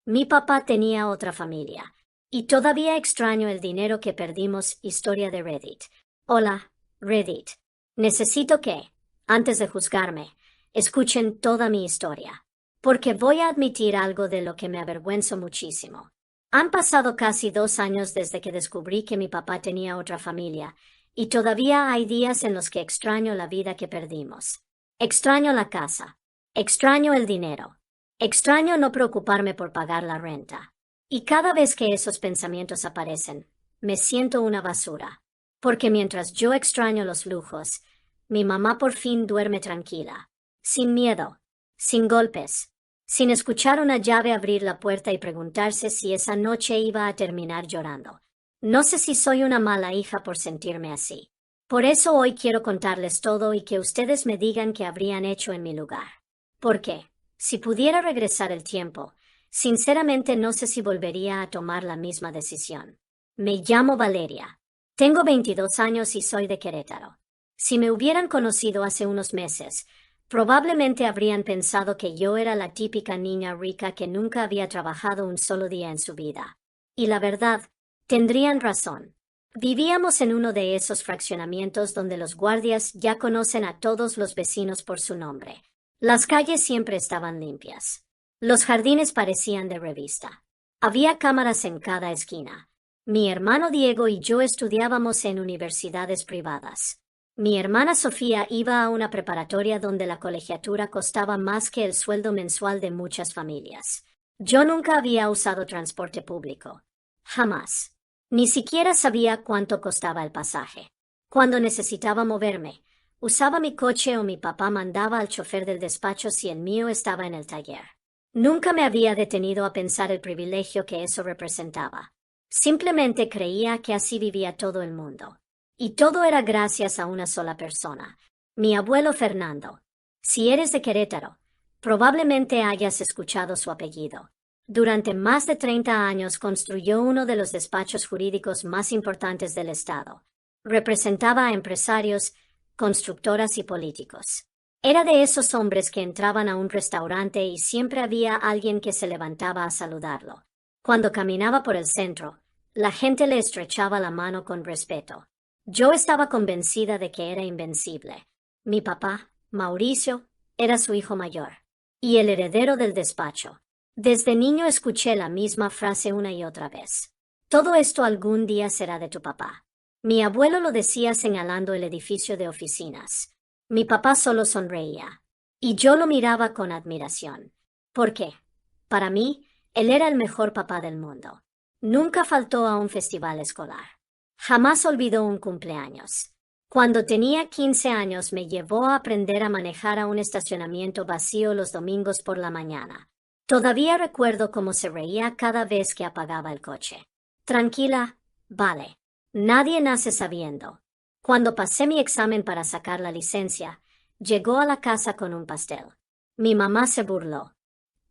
Mi papá tenía otra familia. Y todavía extraño el dinero que perdimos. Historia de Reddit. Hola, Reddit. Necesito que, antes de juzgarme, escuchen toda mi historia. Porque voy a admitir algo de lo que me avergüenzo muchísimo. Han pasado casi 2 años desde que descubrí que mi papá tenía otra familia, y todavía hay días en los que extraño la vida que perdimos. Extraño la casa. Extraño el dinero. Extraño no preocuparme por pagar la renta. Y cada vez que esos pensamientos aparecen, me siento una basura. Porque mientras yo extraño los lujos, mi mamá por fin duerme tranquila, sin miedo, sin golpes, sin escuchar una llave abrir la puerta y preguntarse si esa noche iba a terminar llorando. No sé si soy una mala hija por sentirme así. Por eso hoy quiero contarles todo y que ustedes me digan qué habrían hecho en mi lugar. ¿Por qué? Si pudiera regresar el tiempo, sinceramente no sé si volvería a tomar la misma decisión. Me llamo Valeria. Tengo 22 años y soy de Querétaro. Si me hubieran conocido hace unos meses, probablemente habrían pensado que yo era la típica niña rica que nunca había trabajado un solo día en su vida. Y la verdad, tendrían razón. Vivíamos en uno de esos fraccionamientos donde los guardias ya conocen a todos los vecinos por su nombre. Las calles siempre estaban limpias. Los jardines parecían de revista. Había cámaras en cada esquina. Mi hermano Diego y yo estudiábamos en universidades privadas. Mi hermana Sofía iba a una preparatoria donde la colegiatura costaba más que el sueldo mensual de muchas familias. Yo nunca había usado transporte público. Jamás. Ni siquiera sabía cuánto costaba el pasaje. Cuando necesitaba moverme, usaba mi coche o mi papá mandaba al chofer del despacho si el mío estaba en el taller. Nunca me había detenido a pensar el privilegio que eso representaba. Simplemente creía que así vivía todo el mundo. Y todo era gracias a una sola persona, mi abuelo Fernando. Si eres de Querétaro, probablemente hayas escuchado su apellido. Durante más de 30 años construyó uno de los despachos jurídicos más importantes del estado. Representaba a empresarios, constructoras y políticos. Era de esos hombres que entraban a un restaurante y siempre había alguien que se levantaba a saludarlo. Cuando caminaba por el centro, la gente le estrechaba la mano con respeto. Yo estaba convencida de que era invencible. Mi papá, Mauricio, era su hijo mayor y el heredero del despacho. Desde niño escuché la misma frase una y otra vez. Todo esto algún día será de tu papá. Mi abuelo lo decía señalando el edificio de oficinas. Mi papá solo sonreía. Y yo lo miraba con admiración. ¿Por qué? Para mí, él era el mejor papá del mundo. Nunca faltó a un festival escolar. Jamás olvidó un cumpleaños. Cuando tenía 15 años me llevó a aprender a manejar a un estacionamiento vacío los domingos por la mañana. Todavía recuerdo cómo se reía cada vez que apagaba el coche. Tranquila, vale. Nadie nace sabiendo. Cuando pasé mi examen para sacar la licencia, llegó a la casa con un pastel. Mi mamá se burló.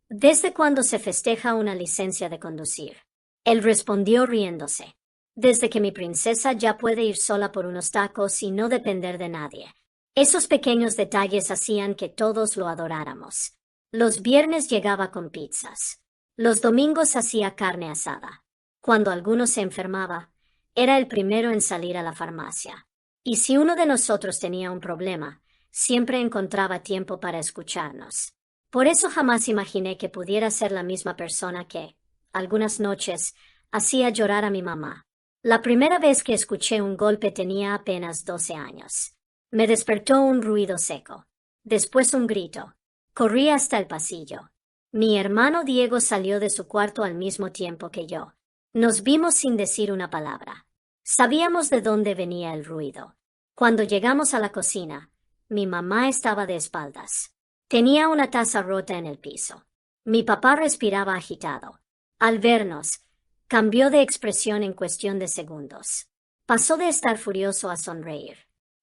¿Desde cuándo se festeja una licencia de conducir? Él respondió riéndose. Desde que mi princesa ya puede ir sola por unos tacos y no depender de nadie. Esos pequeños detalles hacían que todos lo adoráramos. Los viernes llegaba con pizzas. Los domingos hacía carne asada. Cuando alguno se enfermaba, era el primero en salir a la farmacia. Y si uno de nosotros tenía un problema, siempre encontraba tiempo para escucharnos. Por eso jamás imaginé que pudiera ser la misma persona que, algunas noches, hacía llorar a mi mamá. La primera vez que escuché un golpe tenía apenas 12 años. Me despertó un ruido seco. Después un grito. Corrí hasta el pasillo. Mi hermano Diego salió de su cuarto al mismo tiempo que yo. Nos vimos sin decir una palabra. Sabíamos de dónde venía el ruido. Cuando llegamos a la cocina, mi mamá estaba de espaldas. Tenía una taza rota en el piso. Mi papá respiraba agitado. Al vernos, cambió de expresión en cuestión de segundos. Pasó de estar furioso a sonreír.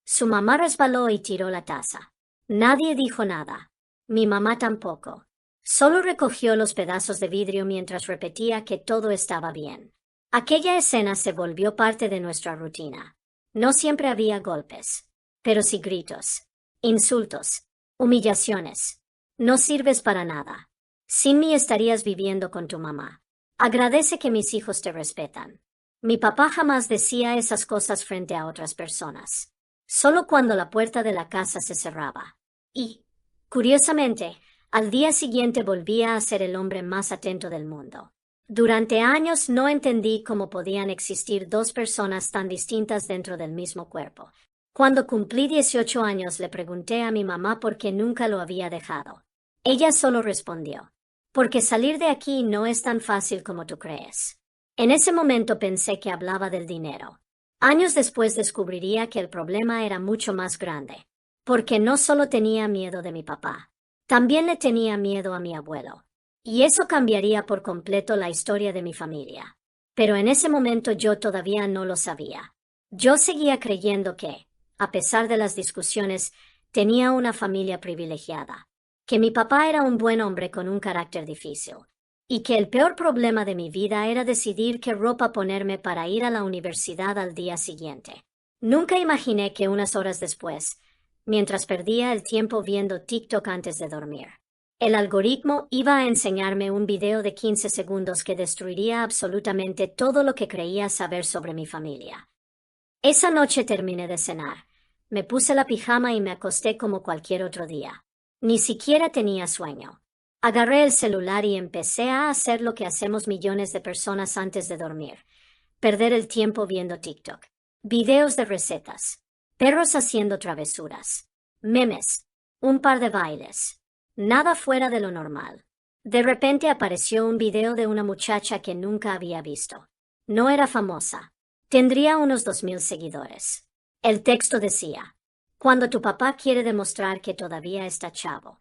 Su mamá resbaló y tiró la taza. Nadie dijo nada. Mi mamá tampoco. Solo recogió los pedazos de vidrio mientras repetía que todo estaba bien. Aquella escena se volvió parte de nuestra rutina. No siempre había golpes, pero sí gritos, insultos, humillaciones. No sirves para nada. Sin mí estarías viviendo con tu mamá. Agradece que mis hijos te respetan. Mi papá jamás decía esas cosas frente a otras personas. Solo cuando la puerta de la casa se cerraba. Y, curiosamente, al día siguiente volvía a ser el hombre más atento del mundo. Durante años no entendí cómo podían existir dos personas tan distintas dentro del mismo cuerpo. Cuando cumplí 18 años le pregunté a mi mamá por qué nunca lo había dejado. Ella solo respondió: porque salir de aquí no es tan fácil como tú crees. En ese momento pensé que hablaba del dinero. Años después descubriría que el problema era mucho más grande, porque no solo tenía miedo de mi papá, también le tenía miedo a mi abuelo. Y eso cambiaría por completo la historia de mi familia. Pero en ese momento yo todavía no lo sabía. Yo seguía creyendo que, a pesar de las discusiones, tenía una familia privilegiada, que mi papá era un buen hombre con un carácter difícil, y que el peor problema de mi vida era decidir qué ropa ponerme para ir a la universidad al día siguiente. Nunca imaginé que unas horas después, mientras perdía el tiempo viendo TikTok antes de dormir, el algoritmo iba a enseñarme un video de 15 segundos que destruiría absolutamente todo lo que creía saber sobre mi familia. Esa noche terminé de cenar. Me puse la pijama y me acosté como cualquier otro día. Ni siquiera tenía sueño. Agarré el celular y empecé a hacer lo que hacemos millones de personas antes de dormir: perder el tiempo viendo TikTok, videos de recetas, perros haciendo travesuras, memes, un par de bailes. Nada fuera de lo normal. De repente apareció un video de una muchacha que nunca había visto. No era famosa. Tendría unos 2000 seguidores. El texto decía: cuando tu papá quiere demostrar que todavía está chavo.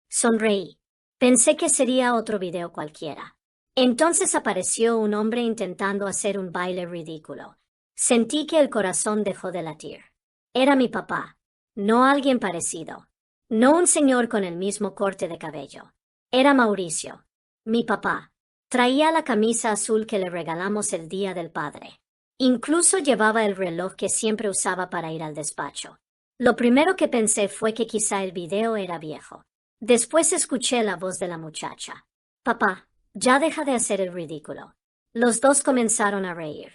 Sonreí. Pensé que sería otro video cualquiera. Entonces apareció un hombre intentando hacer un baile ridículo. Sentí que el corazón dejó de latir. Era mi papá, no alguien parecido. No un señor con el mismo corte de cabello. Era Mauricio, mi papá. Traía la camisa azul que le regalamos el Día del Padre. Incluso llevaba el reloj que siempre usaba para ir al despacho. Lo primero que pensé fue que quizá el video era viejo. Después escuché la voz de la muchacha. Papá, ya deja de hacer el ridículo. Los dos comenzaron a reír.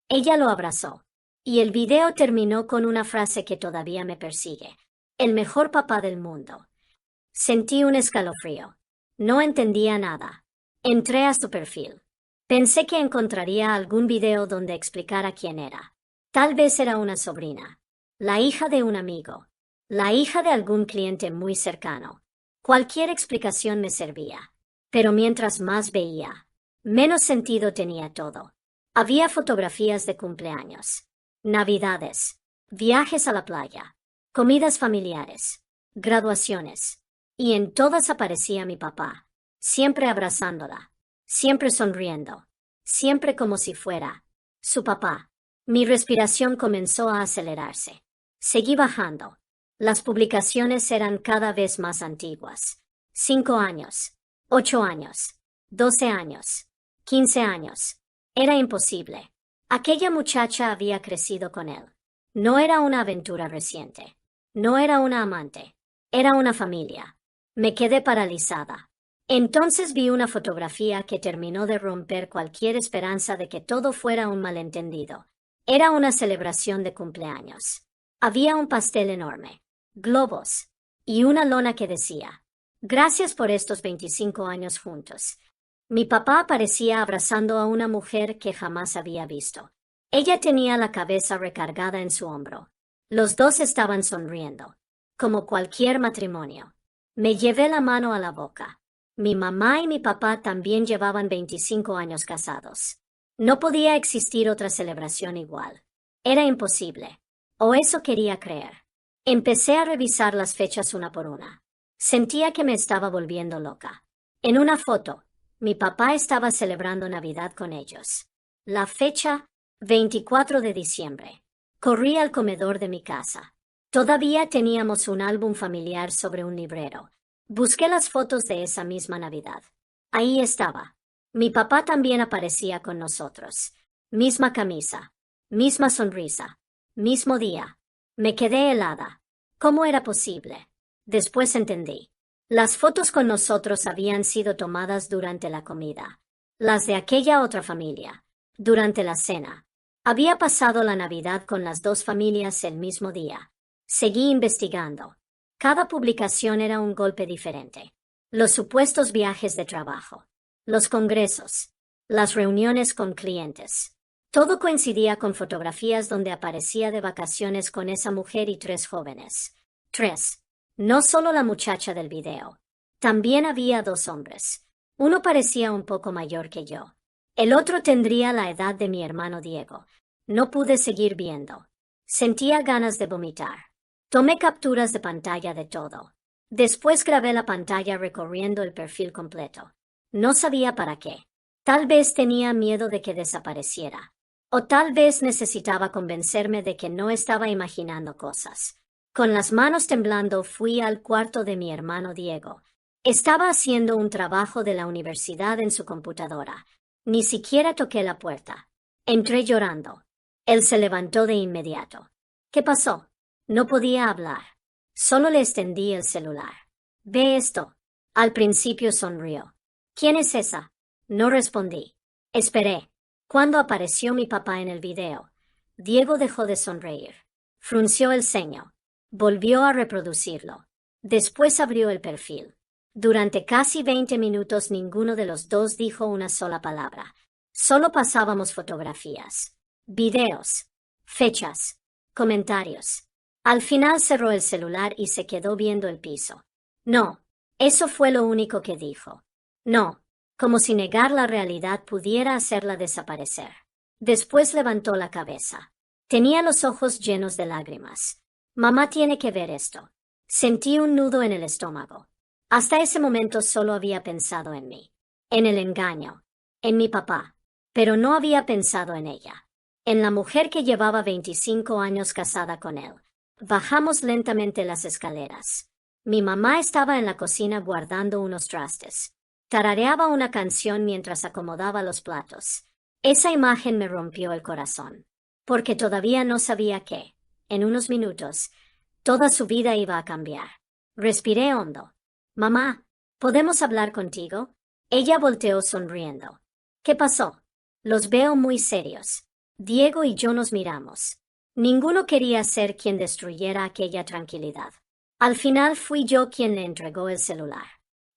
Ella lo abrazó. Y el video terminó con una frase que todavía me persigue: el mejor papá del mundo. Sentí un escalofrío. No entendía nada. Entré a su perfil. Pensé que encontraría algún video donde explicara quién era. Tal vez era una sobrina, la hija de un amigo, la hija de algún cliente muy cercano. Cualquier explicación me servía. Pero mientras más veía, menos sentido tenía todo. Había fotografías de cumpleaños, navidades, viajes a la playa, comidas familiares, graduaciones, y en todas aparecía mi papá, siempre abrazándola, siempre sonriendo, siempre como si fuera su papá. Mi respiración comenzó a acelerarse. Seguí bajando. Las publicaciones eran cada vez más antiguas. 5 años, 8 años, 12 años, 15 años. Era imposible. Aquella muchacha había crecido con él. No era una aventura reciente. No era una amante. Era una familia. Me quedé paralizada. Entonces vi una fotografía que terminó de romper cualquier esperanza de que todo fuera un malentendido. Era una celebración de cumpleaños. Había un pastel enorme, globos, y una lona que decía: gracias por estos 25 años juntos. Mi papá aparecía abrazando a una mujer que jamás había visto. Ella tenía la cabeza recargada en su hombro. Los dos estaban sonriendo, como cualquier matrimonio. Me llevé la mano a la boca. Mi mamá y mi papá también llevaban 25 años casados. No podía existir otra celebración igual. Era imposible. O eso quería creer. Empecé a revisar las fechas una por una. Sentía que me estaba volviendo loca. En una foto, mi papá estaba celebrando Navidad con ellos. La fecha: 24 de diciembre. Corrí al comedor de mi casa. Todavía teníamos un álbum familiar sobre un librero. Busqué las fotos de esa misma Navidad. Ahí estaba. Mi papá también aparecía con nosotros. Misma camisa. Misma sonrisa. Mismo día. Me quedé helada. ¿Cómo era posible? Después entendí. Las fotos con nosotros habían sido tomadas durante la comida. Las de aquella otra familia, durante la cena. Había pasado la Navidad con las dos familias el mismo día. Seguí investigando. Cada publicación era un golpe diferente. Los supuestos viajes de trabajo, los congresos, las reuniones con clientes. Todo coincidía con fotografías donde aparecía de vacaciones con esa mujer y tres jóvenes. Tres. No solo la muchacha del video. También había dos hombres. Uno parecía un poco mayor que yo. El otro tendría la edad de mi hermano Diego. No pude seguir viendo. Sentía ganas de vomitar. Tomé capturas de pantalla de todo. Después grabé la pantalla recorriendo el perfil completo. No sabía para qué. Tal vez tenía miedo de que desapareciera. O tal vez necesitaba convencerme de que no estaba imaginando cosas. Con las manos temblando fui al cuarto de mi hermano Diego. Estaba haciendo un trabajo de la universidad en su computadora. Ni siquiera toqué la puerta. Entré llorando. Él se levantó de inmediato. ¿Qué pasó? No podía hablar. Solo le extendí el celular. ¿Ve esto? Al principio sonrió. ¿Quién es esa? No respondí. Esperé. Cuando apareció mi papá en el video, Diego dejó de sonreír. Frunció el ceño. Volvió a reproducirlo. Después abrió el perfil. Durante casi 20 minutos ninguno de los dos dijo una sola palabra. Solo pasábamos fotografías, videos, fechas, comentarios. Al final cerró el celular y se quedó viendo el piso. No, eso fue lo único que dijo. No, como si negar la realidad pudiera hacerla desaparecer. Después levantó la cabeza. Tenía los ojos llenos de lágrimas. Mamá tiene que ver esto. Sentí un nudo en el estómago. Hasta ese momento solo había pensado en mí, en el engaño, en mi papá, pero no había pensado en ella, en la mujer que llevaba 25 años casada con él. Bajamos lentamente las escaleras. Mi mamá estaba en la cocina guardando unos trastes. Tarareaba una canción mientras acomodaba los platos. Esa imagen me rompió el corazón, porque todavía no sabía que, en unos minutos, toda su vida iba a cambiar. Respiré hondo. Mamá, ¿podemos hablar contigo? Ella volteó sonriendo. ¿Qué pasó? Los veo muy serios. Diego y yo nos miramos. Ninguno quería ser quien destruyera aquella tranquilidad. Al final fui yo quien le entregó el celular.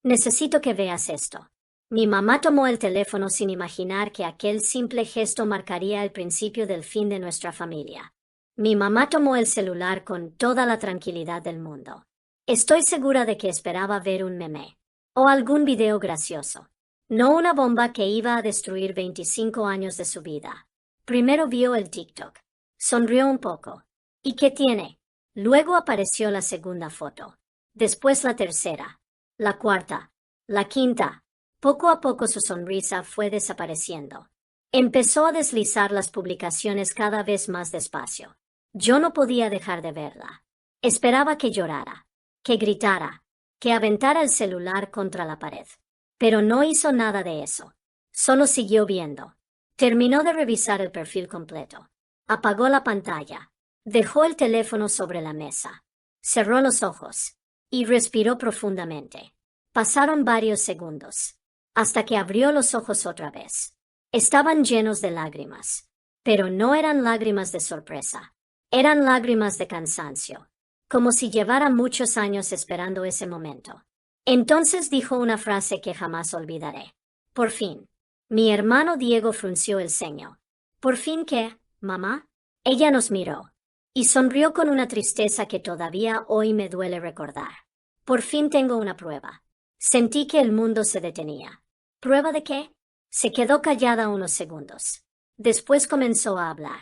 Necesito que veas esto. Mi mamá tomó el teléfono sin imaginar que aquel simple gesto marcaría el principio del fin de nuestra familia. Mi mamá tomó el celular con toda la tranquilidad del mundo. Estoy segura de que esperaba ver un meme o algún video gracioso, no una bomba que iba a destruir 25 años de su vida. Primero vio el TikTok. Sonrió un poco. ¿Y qué tiene? Luego apareció la segunda foto. Después la tercera. La cuarta. La quinta. Poco a poco su sonrisa fue desapareciendo. Empezó a deslizar las publicaciones cada vez más despacio. Yo no podía dejar de verla. Esperaba que llorara, que gritara, que aventara el celular contra la pared. Pero no hizo nada de eso. Solo siguió viendo. Terminó de revisar el perfil completo. Apagó la pantalla. Dejó el teléfono sobre la mesa. Cerró los ojos. Y respiró profundamente. Pasaron varios segundos. Hasta que abrió los ojos otra vez. Estaban llenos de lágrimas. Pero no eran lágrimas de sorpresa. Eran lágrimas de cansancio. Como si llevara muchos años esperando ese momento. Entonces dijo una frase que jamás olvidaré. Por fin. Mi hermano Diego frunció el ceño. ¿Por fin qué, mamá? Ella nos miró. Y sonrió con una tristeza que todavía hoy me duele recordar. Por fin tengo una prueba. Sentí que el mundo se detenía. ¿Prueba de qué? Se quedó callada unos segundos. Después comenzó a hablar.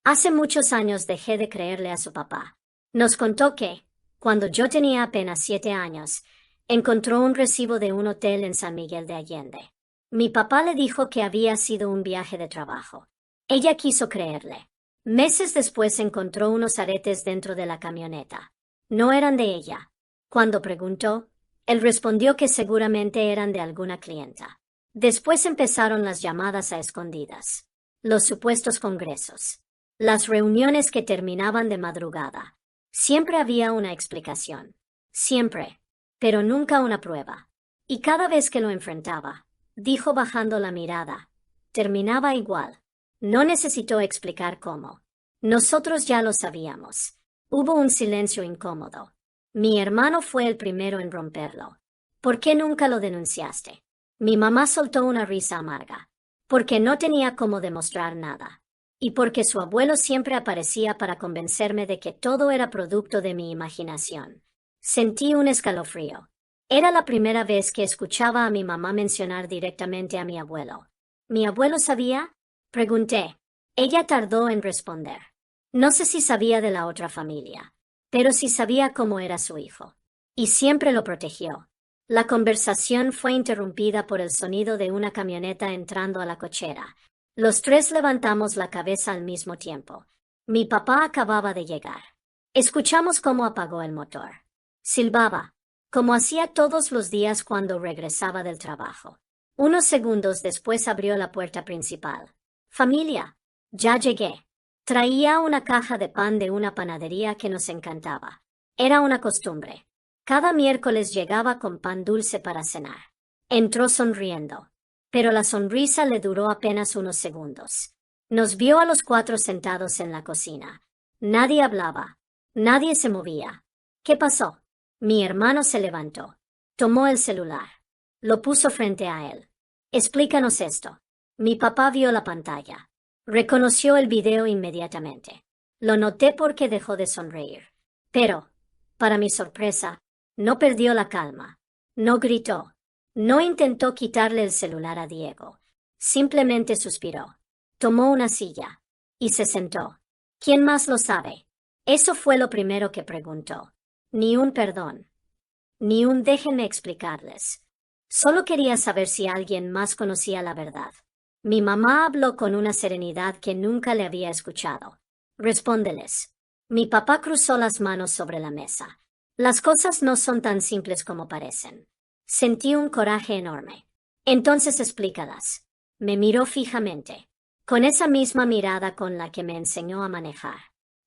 Hace muchos años dejé de creerle a su papá. Nos contó que, cuando yo tenía apenas 7 años, encontró un recibo de un hotel en San Miguel de Allende. Mi papá le dijo que había sido un viaje de trabajo. Ella quiso creerle. Meses después encontró unos aretes dentro de la camioneta. No eran de ella. Cuando preguntó, él respondió que seguramente eran de alguna clienta. Después empezaron las llamadas a escondidas, los supuestos congresos, las reuniones que terminaban de madrugada. Siempre había una explicación. Siempre. pero nunca una prueba. Y cada vez que lo enfrentaba, dijo bajando la mirada, terminaba igual. No necesitó explicar cómo. Nosotros ya lo sabíamos. Hubo un silencio incómodo. Mi hermano fue el primero en romperlo. ¿Por qué nunca lo denunciaste? Mi mamá soltó una risa amarga. Porque no tenía cómo demostrar nada. Y porque su abuelo siempre aparecía para convencerme de que todo era producto de mi imaginación. Sentí un escalofrío. Era la primera vez que escuchaba a mi mamá mencionar directamente a mi abuelo. ¿Mi abuelo sabía? Pregunté. Ella tardó en responder. No sé si sabía de la otra familia, pero sí sabía cómo era su hijo. Y siempre lo protegió. La conversación fue interrumpida por el sonido de una camioneta entrando a la cochera. Los tres levantamos la cabeza al mismo tiempo. Mi papá acababa de llegar. Escuchamos cómo apagó el motor. Silbaba, como hacía todos los días cuando regresaba del trabajo. Unos segundos después abrió la puerta principal. Familia, ya llegué. Traía una caja de pan de una panadería que nos encantaba. Era una costumbre. Cada miércoles llegaba con pan dulce para cenar. Entró sonriendo, pero la sonrisa le duró apenas unos segundos. Nos vio a los cuatro sentados en la cocina. Nadie hablaba. Nadie se movía. ¿Qué pasó? Mi hermano se levantó. Tomó el celular. Lo puso frente a él. Explícanos esto. Mi papá vio la pantalla. Reconoció el video inmediatamente. Lo noté porque dejó de sonreír. Pero, para mi sorpresa, no perdió la calma. No gritó. No intentó quitarle el celular a Diego. Simplemente suspiró. Tomó una silla. Y se sentó. ¿Quién más lo sabe? Eso fue lo primero que preguntó. Ni un perdón. Ni un déjenme explicarles. Solo quería saber si alguien más conocía la verdad. Mi mamá habló con una serenidad que nunca le había escuchado. Respóndeles. Mi papá cruzó las manos sobre la mesa. Las cosas no son tan simples como parecen. Sentí un coraje enorme. Entonces explícalas. Me miró fijamente, con esa misma mirada con la que me enseñó a manejar,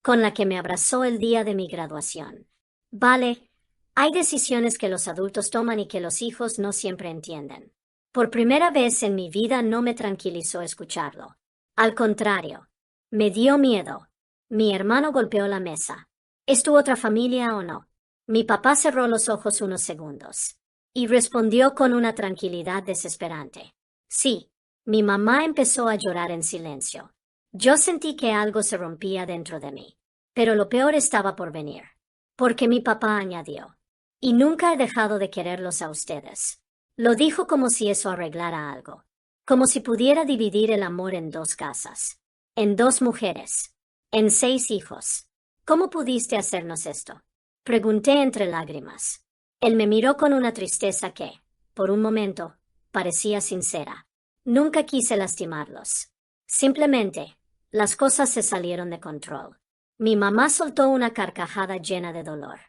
con la que me abrazó el día de mi graduación. Vale, hay decisiones que los adultos toman y que los hijos no siempre entienden. Por primera vez en mi vida no me tranquilizó escucharlo. Al contrario, me dio miedo. Mi hermano golpeó la mesa. ¿Es tu otra familia o no? Mi papá cerró los ojos unos segundos y respondió con una tranquilidad desesperante. Sí, mi mamá empezó a llorar en silencio. Yo sentí que algo se rompía dentro de mí, pero lo peor estaba por venir, porque mi papá añadió, y nunca he dejado de quererlos a ustedes. Lo dijo como si eso arreglara algo, como si pudiera dividir el amor en dos casas, en dos mujeres, en 6 hijos. ¿Cómo pudiste hacernos esto? Pregunté entre lágrimas. Él me miró con una tristeza que, por un momento, parecía sincera. Nunca quise lastimarlos. Simplemente, las cosas se salieron de control. Mi mamá soltó una carcajada llena de dolor.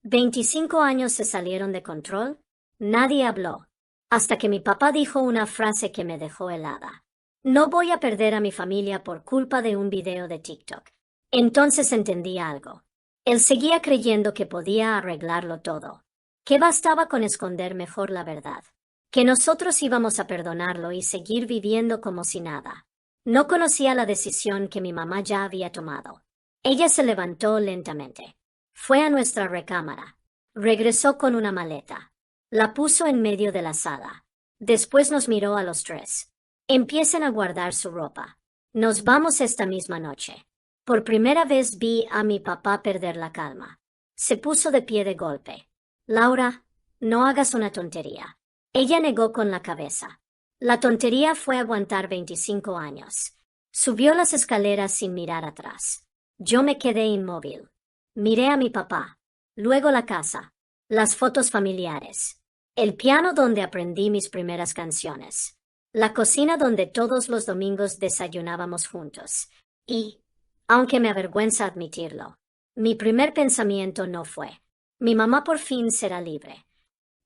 25 años se salieron de control. Nadie habló. Hasta que mi papá dijo una frase que me dejó helada. No voy a perder a mi familia por culpa de un video de TikTok. Entonces entendí algo. Él seguía creyendo que podía arreglarlo todo, que bastaba con esconder mejor la verdad, que nosotros íbamos a perdonarlo y seguir viviendo como si nada. No conocía la decisión que mi mamá ya había tomado. Ella se levantó lentamente. Fue a nuestra recámara. Regresó con una maleta. La puso en medio de la sala. Después nos miró a los tres. Empiecen a guardar su ropa. Nos vamos esta misma noche. Por primera vez vi a mi papá perder la calma. Se puso de pie de golpe. Laura, no hagas una tontería. Ella negó con la cabeza. La tontería fue aguantar 25 años. Subió las escaleras sin mirar atrás. Yo me quedé inmóvil. Miré a mi papá. Luego la casa. Las fotos familiares. El piano donde aprendí mis primeras canciones. La cocina donde todos los domingos desayunábamos juntos. Y, aunque me avergüenza admitirlo, mi primer pensamiento no fue, mi mamá por fin será libre.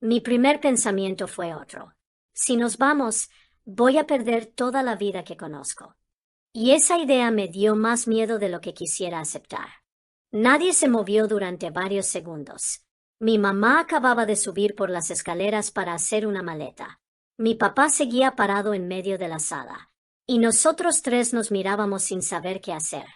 Mi primer pensamiento fue otro. Si nos vamos, voy a perder toda la vida que conozco. Y esa idea me dio más miedo de lo que quisiera aceptar. Nadie se movió durante varios segundos. Mi mamá acababa de subir por las escaleras para hacer una maleta. Mi papá seguía parado en medio de la sala. Y nosotros tres nos mirábamos sin saber qué hacer.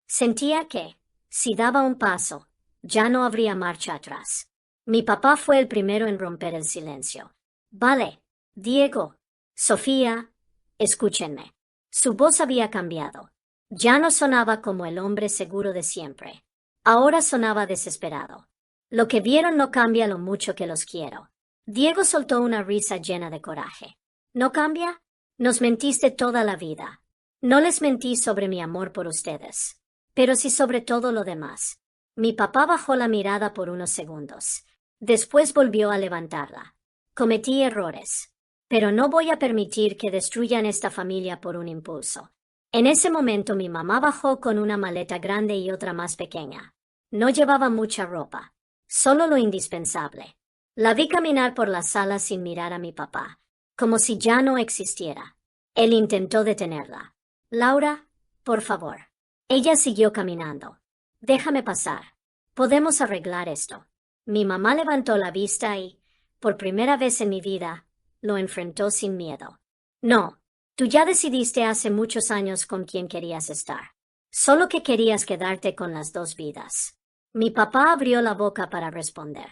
Sentía que, si daba un paso, ya no habría marcha atrás. Mi papá fue el primero en romper el silencio. Vale, Diego, Sofía, escúchenme. Su voz había cambiado. Ya no sonaba como el hombre seguro de siempre. Ahora sonaba desesperado. Lo que vieron no cambia lo mucho que los quiero. Diego soltó una risa llena de coraje. ¿No cambia? Nos mentiste toda la vida. No les mentí sobre mi amor por ustedes, pero sí sobre todo lo demás. Mi papá bajó la mirada por unos segundos. Después volvió a levantarla. Cometí errores, pero no voy a permitir que destruyan esta familia por un impulso. En ese momento mi mamá bajó con una maleta grande y otra más pequeña. No llevaba mucha ropa, solo lo indispensable. La vi caminar por la sala sin mirar a mi papá, como si ya no existiera. Él intentó detenerla. Laura, por favor. Ella siguió caminando. Déjame pasar. Podemos arreglar esto. Mi mamá levantó la vista y, por primera vez en mi vida, lo enfrentó sin miedo. No, tú ya decidiste hace muchos años con quién querías estar. Solo que querías quedarte con las dos vidas. Mi papá abrió la boca para responder,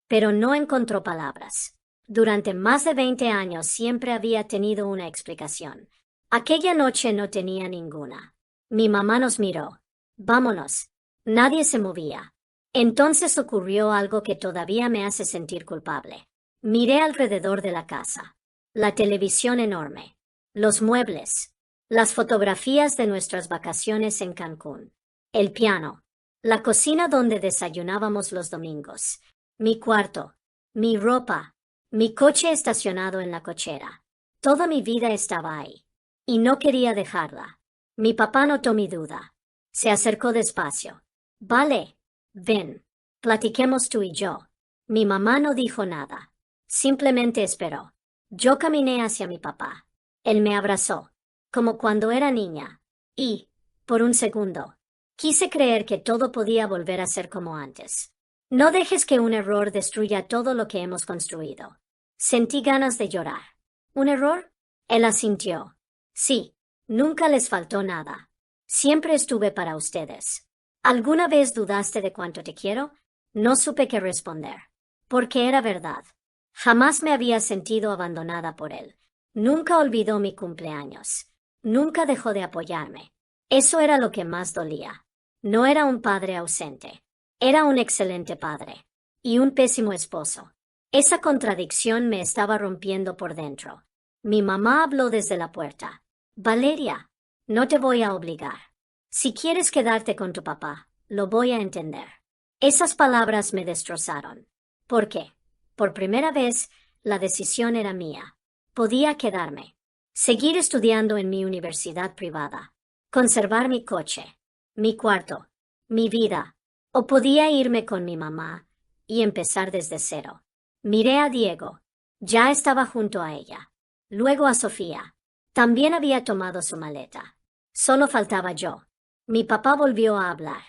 pero no encontró palabras. Durante más de 20 años siempre había tenido una explicación. Aquella noche no tenía ninguna. Mi mamá nos miró. Vámonos. Nadie se movía. Entonces ocurrió algo que todavía me hace sentir culpable. Miré alrededor de la casa. La televisión enorme. Los muebles. Las fotografías de nuestras vacaciones en Cancún. El piano. La cocina donde desayunábamos los domingos. Mi cuarto. Mi ropa. Mi coche estacionado en la cochera. Toda mi vida estaba ahí. Y no quería dejarla. Mi papá notó mi duda. Se acercó despacio. Vale. Ven. Platiquemos tú y yo. Mi mamá no dijo nada. Simplemente esperó. Yo caminé hacia mi papá. Él me abrazó, como cuando era niña. Y, por un segundo, quise creer que todo podía volver a ser como antes. No dejes que un error destruya todo lo que hemos construido. Sentí ganas de llorar. ¿Un error? Él asintió. Sí, nunca les faltó nada. Siempre estuve para ustedes. ¿Alguna vez dudaste de cuánto te quiero? No supe qué responder. Porque era verdad. Jamás me había sentido abandonada por él. Nunca olvidó mi cumpleaños. Nunca dejó de apoyarme. Eso era lo que más dolía. No era un padre ausente. Era un excelente padre. Y un pésimo esposo. Esa contradicción me estaba rompiendo por dentro. Mi mamá habló desde la puerta. Valeria, no te voy a obligar. Si quieres quedarte con tu papá, lo voy a entender. Esas palabras me destrozaron. ¿Por qué? Por primera vez, la decisión era mía. Podía quedarme. Seguir estudiando en mi universidad privada. Conservar mi coche. Mi cuarto. Mi vida. O podía irme con mi mamá y empezar desde cero. Miré a Diego. Ya estaba junto a ella. Luego a Sofía. También había tomado su maleta. Solo faltaba yo. Mi papá volvió a hablar.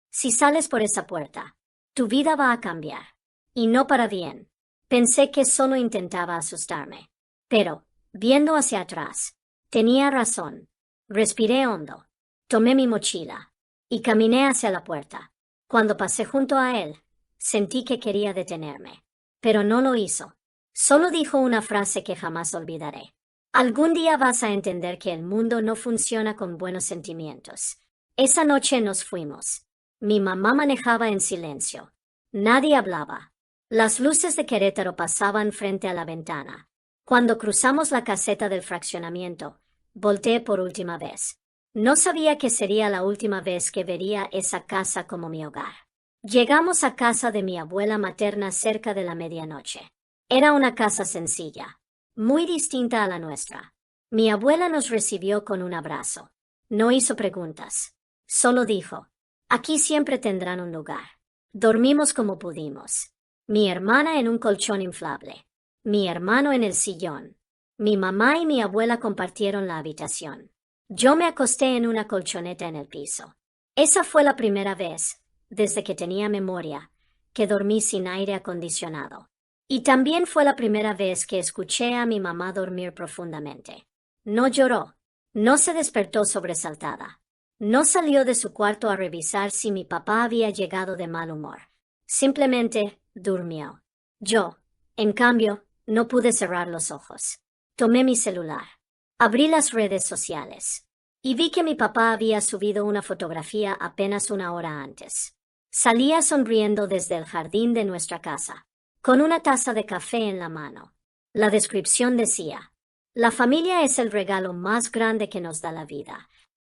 Si sales por esa puerta, tu vida va a cambiar. Y no para bien. Pensé que solo intentaba asustarme. Pero, viendo hacia atrás, tenía razón. Respiré hondo. Tomé mi mochila. Y caminé hacia la puerta. Cuando pasé junto a él, sentí que quería detenerme. Pero no lo hizo. Solo dijo una frase que jamás olvidaré. Algún día vas a entender que el mundo no funciona con buenos sentimientos. Esa noche nos fuimos. Mi mamá manejaba en silencio. Nadie hablaba. Las luces de Querétaro pasaban frente a la ventana. Cuando cruzamos la caseta del fraccionamiento, volteé por última vez. No sabía que sería la última vez que vería esa casa como mi hogar. Llegamos a casa de mi abuela materna cerca de la medianoche. Era una casa sencilla, muy distinta a la nuestra. Mi abuela nos recibió con un abrazo. No hizo preguntas. Solo dijo, aquí siempre tendrán un lugar. Dormimos como pudimos. Mi hermana en un colchón inflable. Mi hermano en el sillón. Mi mamá y mi abuela compartieron la habitación. Yo me acosté en una colchoneta en el piso. Esa fue la primera vez, desde que tenía memoria, que dormí sin aire acondicionado. Y también fue la primera vez que escuché a mi mamá dormir profundamente. No lloró, no se despertó sobresaltada. No salió de su cuarto a revisar si mi papá había llegado de mal humor. Simplemente durmió. Yo, en cambio, no pude cerrar los ojos. Tomé mi celular. Abrí las redes sociales. Y vi que mi papá había subido una fotografía apenas una hora antes. Salía sonriendo desde el jardín de nuestra casa, con una taza de café en la mano. La descripción decía: la familia es el regalo más grande que nos da la vida.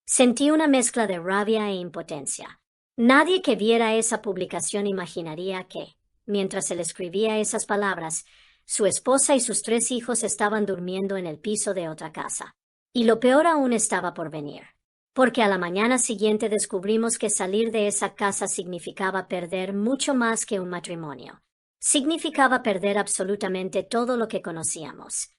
Sentí una mezcla de rabia e impotencia. Nadie que viera esa publicación imaginaría que, mientras él escribía esas palabras, su esposa y sus 3 hijos estaban durmiendo en el piso de otra casa. Y lo peor aún estaba por venir. Porque a la mañana siguiente descubrimos que salir de esa casa significaba perder mucho más que un matrimonio. Significaba perder absolutamente todo lo que conocíamos.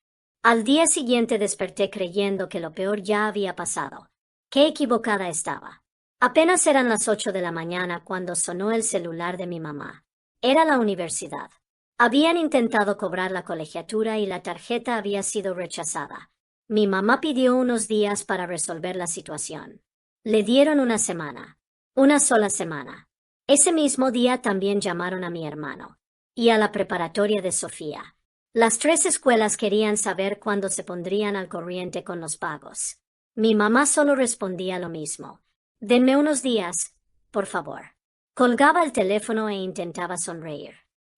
Al día siguiente desperté creyendo que lo peor ya había pasado. Qué equivocada estaba. Apenas eran las 8 de la mañana cuando sonó el celular de mi mamá. Era la universidad. Habían intentado cobrar la colegiatura y la tarjeta había sido rechazada. Mi mamá pidió unos días para resolver la situación. Le dieron una semana. Una sola semana. Ese mismo día también llamaron a mi hermano. Y a la preparatoria de Sofía. Las 3 escuelas querían saber cuándo se pondrían al corriente con los pagos. Mi mamá solo respondía lo mismo. Denme unos días, por favor. Colgaba el teléfono e intentaba sonreír.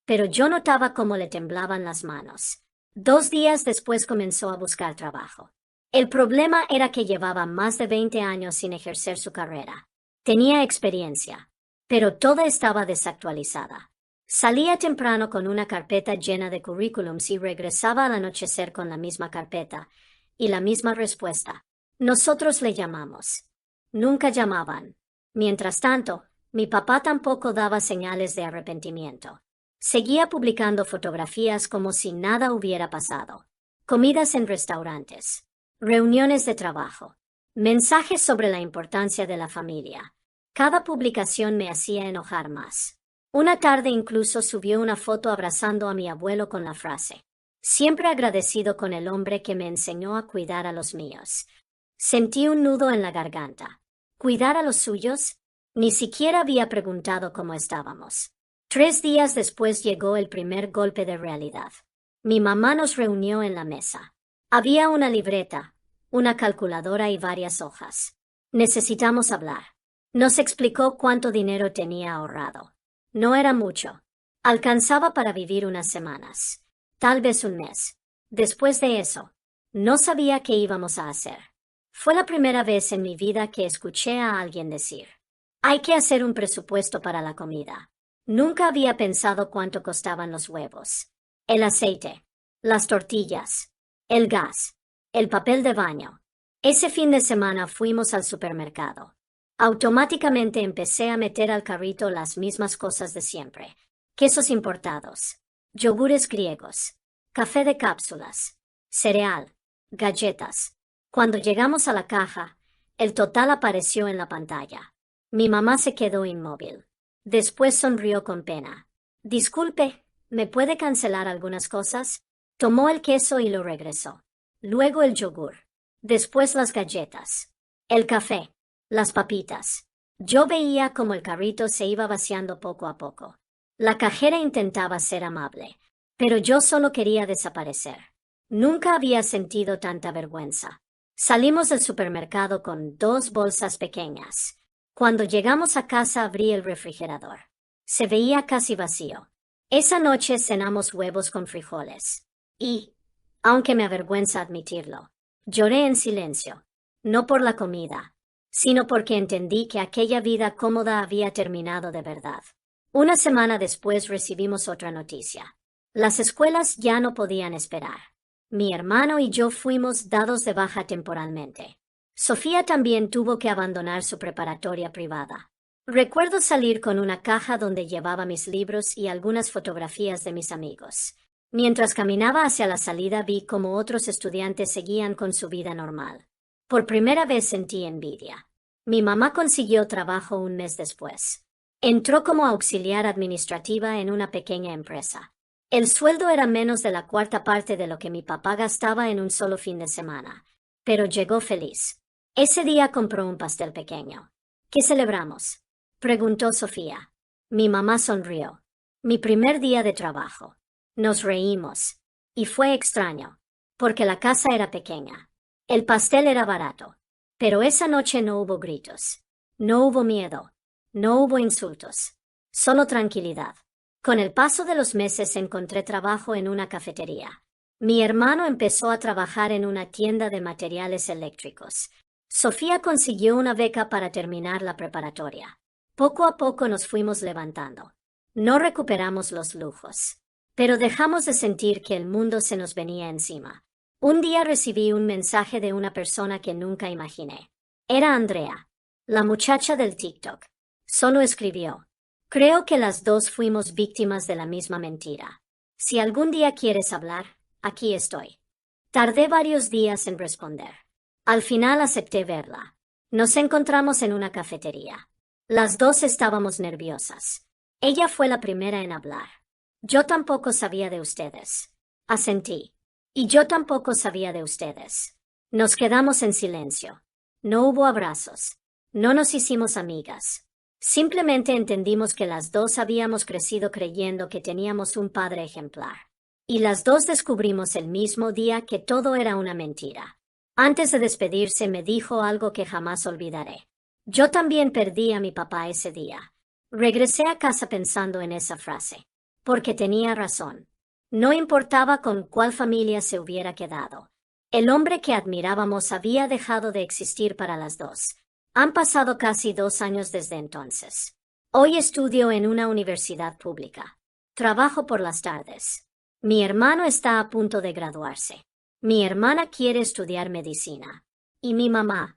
Pero yo notaba cómo le temblaban las manos. 2 días después comenzó a buscar trabajo. El problema era que llevaba más de 20 años sin ejercer su carrera. Tenía experiencia, pero toda estaba desactualizada. Salía temprano con una carpeta llena de currículums y regresaba al anochecer con la misma carpeta y la misma respuesta. Nosotros le llamamos. Nunca llamaban. Mientras tanto, mi papá tampoco daba señales de arrepentimiento. Seguía publicando fotografías como si nada hubiera pasado. Comidas en restaurantes. Reuniones de trabajo. Mensajes sobre la importancia de la familia. Cada publicación me hacía enojar más. Una tarde incluso subió una foto abrazando a mi abuelo con la frase: siempre agradecido con el hombre que me enseñó a cuidar a los míos. Sentí un nudo en la garganta. ¿Cuidar a los suyos? Ni siquiera había preguntado cómo estábamos. 3 días después llegó el primer golpe de realidad. Mi mamá nos reunió en la mesa. Había una libreta, una calculadora y varias hojas. Necesitamos hablar. Nos explicó cuánto dinero tenía ahorrado. No era mucho. Alcanzaba para vivir unas semanas. Tal vez un mes. Después de eso, no sabía qué íbamos a hacer. Fue la primera vez en mi vida que escuché a alguien decir: hay que hacer un presupuesto para la comida. Nunca había pensado cuánto costaban los huevos, el aceite, las tortillas, el gas, el papel de baño. Ese fin de semana fuimos al supermercado. Automáticamente empecé a meter al carrito las mismas cosas de siempre: quesos importados, yogures griegos, café de cápsulas, cereal, galletas. Cuando llegamos a la caja, el total apareció en la pantalla. Mi mamá se quedó inmóvil. Después sonrió con pena. Disculpe, ¿me puede cancelar algunas cosas? Tomó el queso y lo regresó. Luego el yogur. Después las galletas. El café. Las papitas. Yo veía cómo el carrito se iba vaciando poco a poco. La cajera intentaba ser amable, pero yo solo quería desaparecer. Nunca había sentido tanta vergüenza. Salimos del supermercado con 2 bolsas pequeñas. Cuando llegamos a casa abrí el refrigerador. Se veía casi vacío. Esa noche cenamos huevos con frijoles. Y, aunque me avergüenza admitirlo, lloré en silencio. No por la comida, sino porque entendí que aquella vida cómoda había terminado de verdad. Una semana después recibimos otra noticia. Las escuelas ya no podían esperar. Mi hermano y yo fuimos dados de baja temporalmente. Sofía también tuvo que abandonar su preparatoria privada. Recuerdo salir con una caja donde llevaba mis libros y algunas fotografías de mis amigos. Mientras caminaba hacia la salida vi cómo otros estudiantes seguían con su vida normal. Por primera vez sentí envidia. Mi mamá consiguió trabajo un mes después. Entró como auxiliar administrativa en una pequeña empresa. El sueldo era menos de la cuarta parte de lo que mi papá gastaba en un solo fin de semana, pero llegó feliz. Ese día compró un pastel pequeño. ¿Qué celebramos?, preguntó Sofía. Mi mamá sonrió. Mi primer día de trabajo. Nos reímos. Y fue extraño, porque la casa era pequeña. El pastel era barato. Pero esa noche no hubo gritos. No hubo miedo. No hubo insultos. Solo tranquilidad. Con el paso de los meses encontré trabajo en una cafetería. Mi hermano empezó a trabajar en una tienda de materiales eléctricos. Sofía consiguió una beca para terminar la preparatoria. Poco a poco nos fuimos levantando. No recuperamos los lujos, pero dejamos de sentir que el mundo se nos venía encima. Un día recibí un mensaje de una persona que nunca imaginé. Era Andrea, la muchacha del TikTok. Solo escribió: creo que las dos fuimos víctimas de la misma mentira. Si algún día quieres hablar, aquí estoy. Tardé varios días en responder. Al final acepté verla. Nos encontramos en una cafetería. Las dos estábamos nerviosas. Ella fue la primera en hablar. Yo tampoco sabía de ustedes. Asentí. Y yo tampoco sabía de ustedes. Nos quedamos en silencio. No hubo abrazos. No nos hicimos amigas. Simplemente entendimos que las dos habíamos crecido creyendo que teníamos un padre ejemplar. Y las dos descubrimos el mismo día que todo era una mentira. Antes de despedirse me dijo algo que jamás olvidaré. Yo también perdí a mi papá ese día. Regresé a casa pensando en esa frase, porque tenía razón. No importaba con cuál familia se hubiera quedado. El hombre que admirábamos había dejado de existir para las dos. Han pasado casi 2 años desde entonces. Hoy estudio en una universidad pública. Trabajo por las tardes. Mi hermano está a punto de graduarse. Mi hermana quiere estudiar medicina. Y mi mamá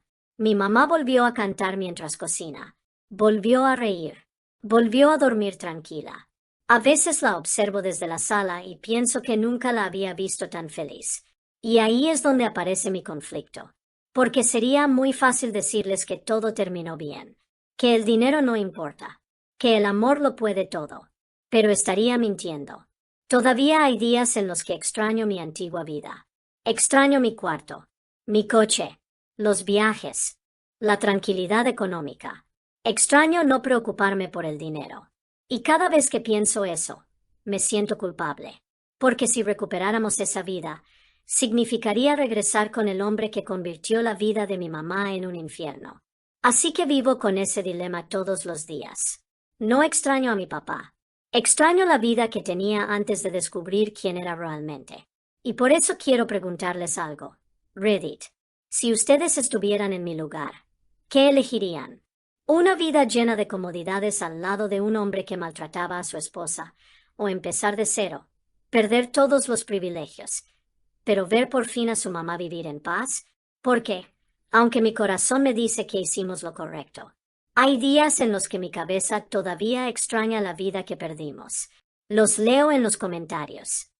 volvió a cantar mientras cocina. Volvió a reír. Volvió a dormir tranquila. A veces la observo desde la sala y pienso que nunca la había visto tan feliz. Y ahí es donde aparece mi conflicto. Porque sería muy fácil decirles que todo terminó bien, que el dinero no importa, que el amor lo puede todo. Pero estaría mintiendo. Todavía hay días en los que extraño mi antigua vida. Extraño mi cuarto, mi coche, los viajes, la tranquilidad económica. Extraño no preocuparme por el dinero. Y cada vez que pienso eso, me siento culpable. Porque si recuperáramos esa vida, significaría regresar con el hombre que convirtió la vida de mi mamá en un infierno. Así que vivo con ese dilema todos los días. No extraño a mi papá. Extraño la vida que tenía antes de descubrir quién era realmente. Y por eso quiero preguntarles algo. Reddit, si ustedes estuvieran en mi lugar, ¿qué elegirían? ¿Una vida llena de comodidades al lado de un hombre que maltrataba a su esposa? ¿O empezar de cero? Perder todos los privilegios, pero ver por fin a su mamá vivir en paz? Porque, aunque mi corazón me dice que hicimos lo correcto, hay días en los que mi cabeza todavía extraña la vida que perdimos. Los leo en los comentarios.